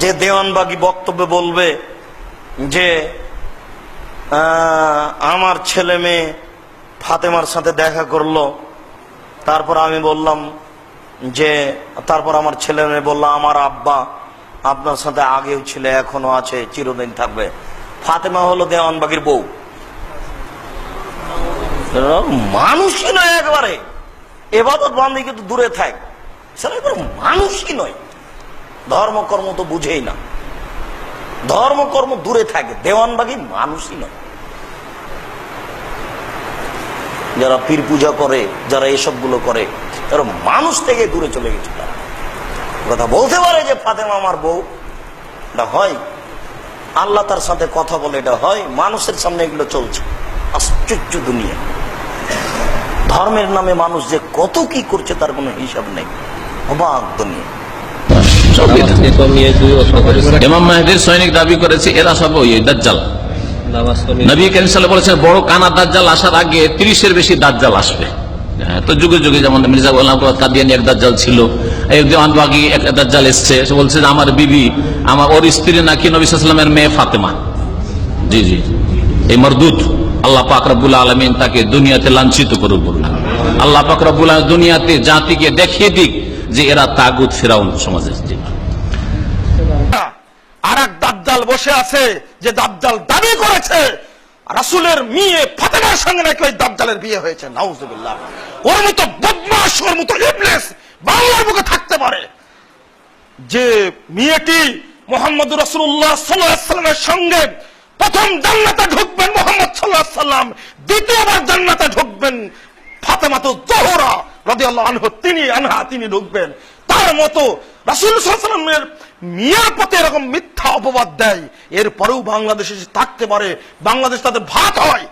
যে দেওয়ানবাগী বক্তব্যে বলবে যে আমার ছেলে মেয়ে ফাতেমার সাথে দেখা করলো, তারপর আমি বললাম যে তারপর আমার ছেলে মেয়ে বললো আমার আব্বা আপনার সাথে আগেও ছিল, এখনো আছে, চিরদিন থাকবে। ফাতেমা হলো দেওয়ানবাগীর বউ। মানুষই নয় একবারে, এবাদত বান্দি কিন্তু দূরে থাক, সেটা একবার মানুষই নয়। ধর্মকর্ম তো বুঝেই না, ধর্মকর্ম দূরে থাকে, দেওয়ানবাগী মানুষই নয়। যারা পীর পূজা করে, যারা এসবগুলো করে, তারা মানুষ থেকে দূরে চলে গেছে। তারা কথা বলতে পারে যে ফাতেমা আমার বউ, এটা হয়। আল্লাহ তার সাথে কথা বলে, এটা হয়। মানুষের সামনে এগুলো চলছে। আশ্চর্য দুনিয়া। ধর্মের নামে মানুষ যে কত কি করছে তার কোনো হিসাব নেই। অবাক দুনিয়া। ইমাম মাহদীর সৈনিক দাবি করেছে এরা সব ওই দাজ্জাল। নবী কারীম সাল্লাল্লাহু আলাইহি ওয়াসাল্লাম বলেছেন বড় কানা দাজ্জাল আসার আগে 30-এর বেশি দাজ্জাল আসবে। তো যুগে যুগে যেমন মির্জা গোলাম কাদিয়ানী এক দাজ্জাল ছিল, এই দেওয়ানবাগী এক দাজ্জাল এসছে, সে বলছে যে আমার বিবি, আমার ওর স্ত্রী নাকি নবী সাল্লাল্লাহু আলাইহি ওয়াসাল্লামের মেয়ে ফাতেমা। জি জি, এই মরদুদ। আল্লাহ পাক রব্বুল আলামিন তাকে দুনিয়াতে লাঞ্ছিত করুক। আল্লাহ পাক রব্বুল আলামিন দুনিয়াতে জাতিকে দেখিয়ে দিক যে এরা তাগুত ফিরাউন সমাজের। আর এক দাজ্জাল বসে আছে, যে দাজ্জাল দাবি করেছে রাসূলের মেয়ে ফাতেমার সঙ্গে নাকি ওই দাজ্জালের বিয়ে হয়েছে। নাউজুবিল্লাহ। ওর মতো বদমাশ, ওর মতো ইবলিস বাংলার বুকে থাকতে পারে যে মেয়েটি মুহাম্মদুর রাসূলুল্লাহ সাল্লাল্লাহু আলাইহি ওয়াসাল্লামের সঙ্গে প্রথম জান্নাতে ঢুকবেন মুহাম্মদ সাল্লাল্লাহু আলাইহি ওয়াসাল্লাম, দ্বিতীয়বার জান্নাতে ঢুকবেন ফাতেমাতুজ জোহরা রাদিয়াল্লাহু আনহা, তিনি ঢুকবেন। তার মতো রাসূল সাল্লাল্লাহু আলাইহি ওয়াসাল্লামের মিয়ার প্রতি এরকম মিথ্যা অপবাদ দেয়, এরপরেও বাংলাদেশে থাকতে পারে, বাংলাদেশ তাদের ভাত হয়।